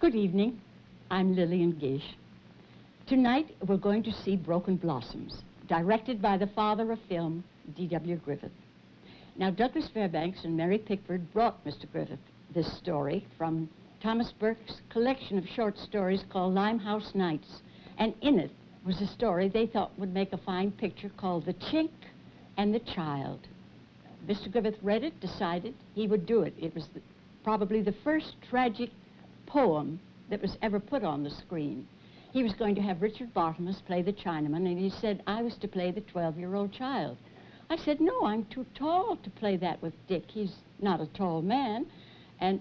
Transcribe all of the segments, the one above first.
Good evening. I'm Lillian Gish. Tonight we're going to see Broken Blossoms, directed by the father of film, D.W. Griffith. Now, Douglas Fairbanks and Mary Pickford brought Mr. Griffith this story from Thomas Burke's collection of short stories called Limehouse Nights, and in it was a story they thought would make a fine picture called The Chink and the Child. Mr. Griffith read it, decided he would do it. It was probably the first tragic poem that was ever put on the screen. He was going to have Richard Barthelmess play the Chinaman, and he said I was to play the 12-year-old child. I said, no, I'm too tall to play that with Dick. He's not a tall man. And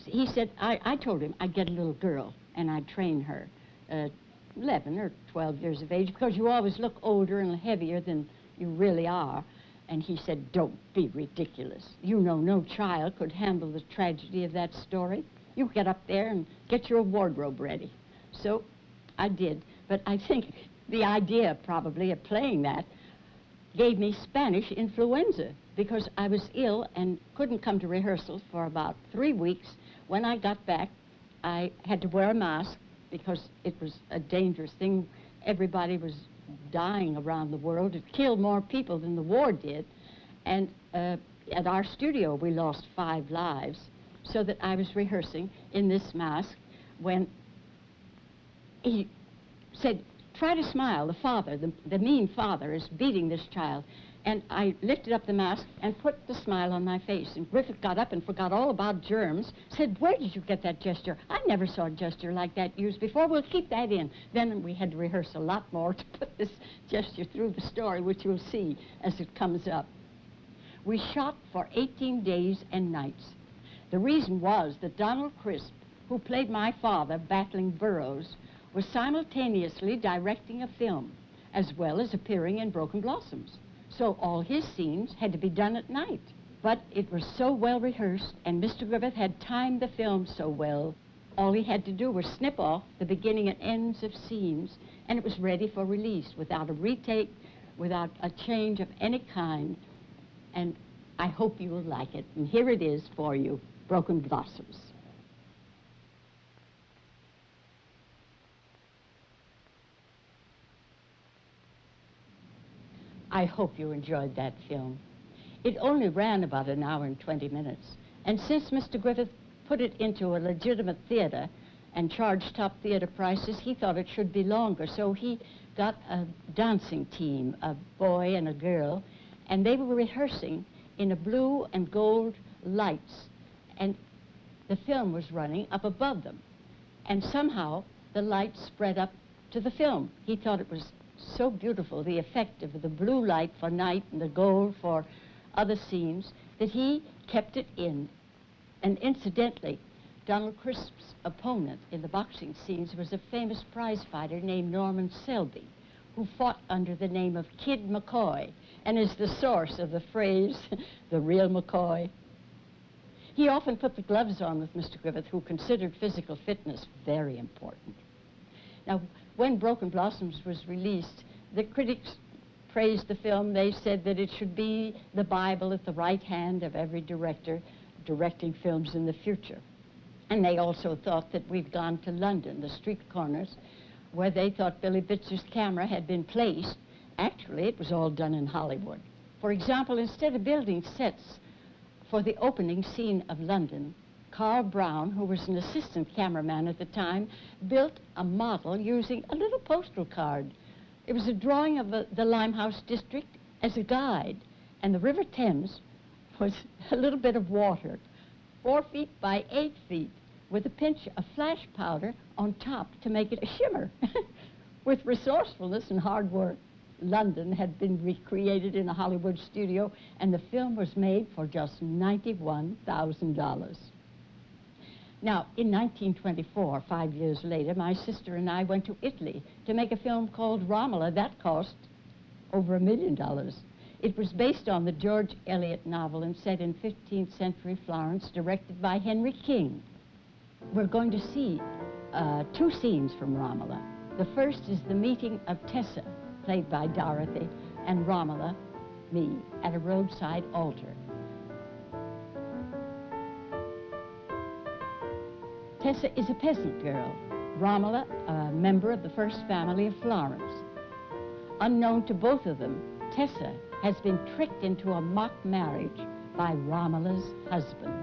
he said, I told him I'd get a little girl, and I'd train her, 11 or 12 years of age, because you always look older and heavier than you really are. And he said, don't be ridiculous. You know no child could handle the tragedy of that story. You get up there and get your wardrobe ready. So I did, but I think the idea probably of playing that gave me Spanish influenza, because I was ill and couldn't come to rehearsal for about 3 weeks. When I got back, I had to wear a mask because it was a dangerous thing. Everybody was dying around the world. It killed more people than the war did. And at our studio, we lost 5 lives, so that I was rehearsing in this mask when he said, try to smile. The father, the mean father, is beating this child. And I lifted up the mask and put the smile on my face. And Griffith got up and forgot all about germs, said, where did you get that gesture? I never saw a gesture like that used before. We'll keep that in. Then we had to rehearse a lot more to put this gesture through the story, which you'll see as it comes up. We shot for 18 days and nights. The reason was that Donald Crisp, who played my father battling Burroughs, was simultaneously directing a film, as well as appearing in Broken Blossoms. So all his scenes had to be done at night. But it was so well rehearsed, and Mr. Griffith had timed the film so well, all he had to do was snip off the beginning and ends of scenes, and it was ready for release without a retake, without a change of any kind. And I hope you will like it. And here it is for you, Broken Blossoms. I hope you enjoyed that film. It only ran about 1 hour and 20 minutes. And since Mr. Griffith put it into a legitimate theater and charged top theater prices, he thought it should be longer. So he got a dancing team, a boy and a girl, and they were rehearsing in a blue and gold lights. And the film was running up above them. And somehow the lights spread up to the film. He thought it was so beautiful, the effect of the blue light for night and the gold for other scenes, that he kept it in. And incidentally, Donald Crisp's opponent in the boxing scenes was a famous prize fighter named Norman Selby, who fought under the name of Kid McCoy, and is the source of the phrase, the real McCoy. He often put the gloves on with Mr. Griffith, who considered physical fitness very important. Now, when Broken Blossoms was released, the critics praised the film. They said that it should be the Bible at the right hand of every director directing films in the future. And they also thought that we'd gone to London, the street corners, where they thought Billy Bitzer's camera had been placed. Actually, it was all done in Hollywood. For example, instead of building sets for the opening scene of London, Carl Brown, who was an assistant cameraman at the time, built a model using a little postal card. It was a drawing of the Limehouse district as a guide, and the River Thames was a little bit of water, 4 feet by 8 feet, with a pinch of flash powder on top to make it a shimmer. With resourcefulness and hard work, London had been recreated in a Hollywood studio, and the film was made for just $91,000. Now, in 1924, 5 years later, my sister and I went to Italy to make a film called Romola. That cost over $1 million. It was based on the George Eliot novel and set in 15th century Florence, directed by Henry King. We're going to see 2 scenes from Romola. The first is the meeting of Tessa, played by Dorothy, and Romola, me, at a roadside altar. Tessa is a peasant girl. Romola, a member of the first family of Florence. Unknown to both of them, Tessa has been tricked into a mock marriage by Romola's husband.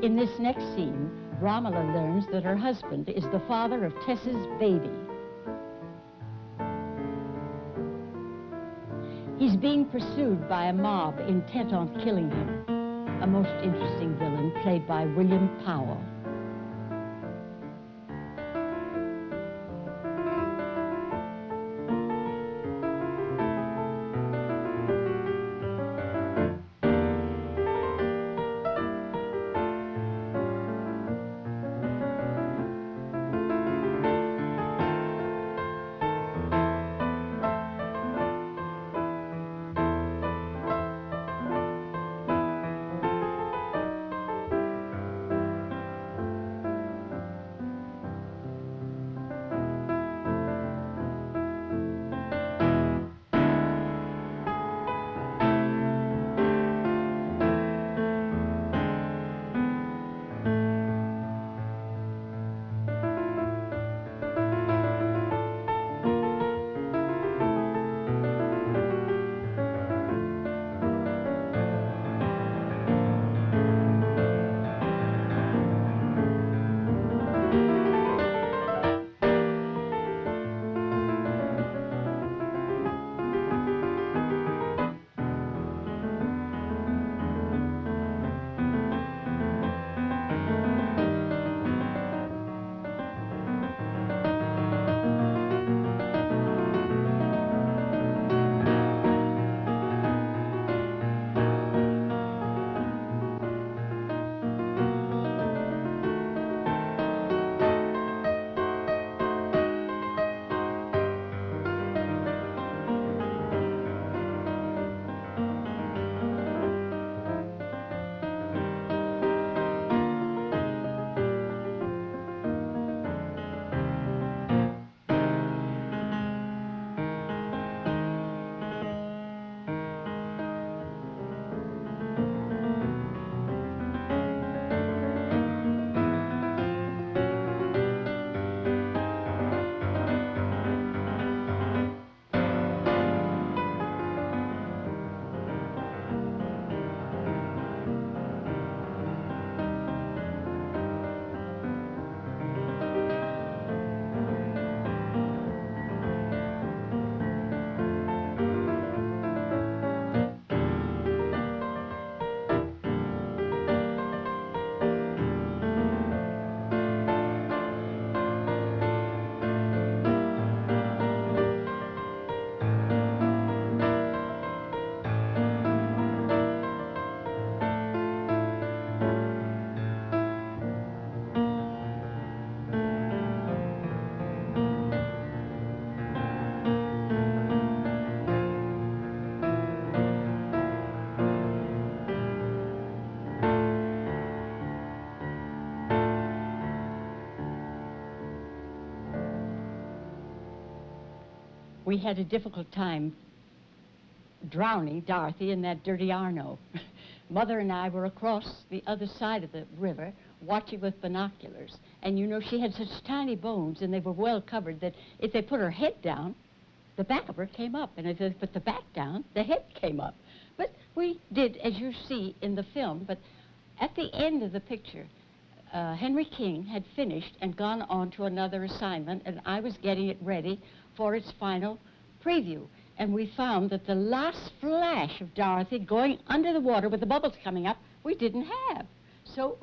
In this next scene, Romola learns that her husband is the father of Tessa's baby. He's being pursued by a mob intent on killing him. A most interesting villain played by William Powell. We had a difficult time drowning Dorothy in that dirty Arno. Mother and I were across the other side of the river watching with binoculars. And you know, she had such tiny bones and they were well covered that if they put her head down, the back of her came up. And if they put the back down, the head came up. But we did, as you see in the film, but at the end of the picture, Henry King had finished and gone on to another assignment, and I was getting it ready for its final preview. And we found that the last flash of Dorothy going under the water with the bubbles coming up, we didn't have. So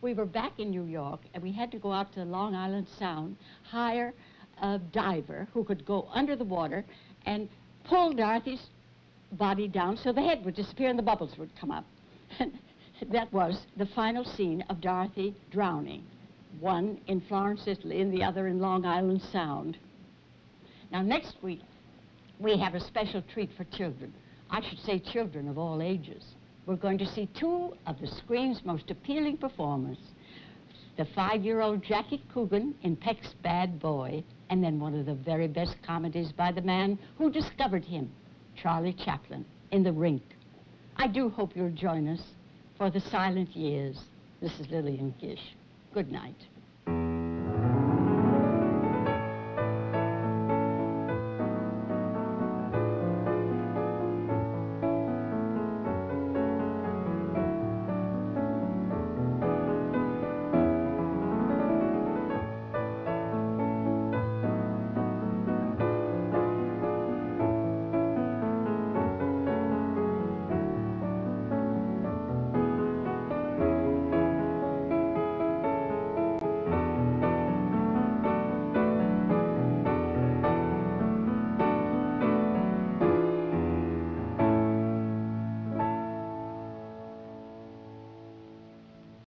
we were back in New York, and we had to go out to Long Island Sound, hire a diver who could go under the water and pull Dorothy's body down so the head would disappear and the bubbles would come up. And that was the final scene of Dorothy drowning, one in Florence, Italy, and the other in Long Island Sound. Now, next week, we have a special treat for children. I should say children of all ages. We're going to see two of the screen's most appealing performers, the 5-year-old Jackie Coogan in Peck's Bad Boy, and then one of the very best comedies by the man who discovered him, Charlie Chaplin, in The Rink. I do hope you'll join us for The Silent Years. This is Lillian Gish. Good night.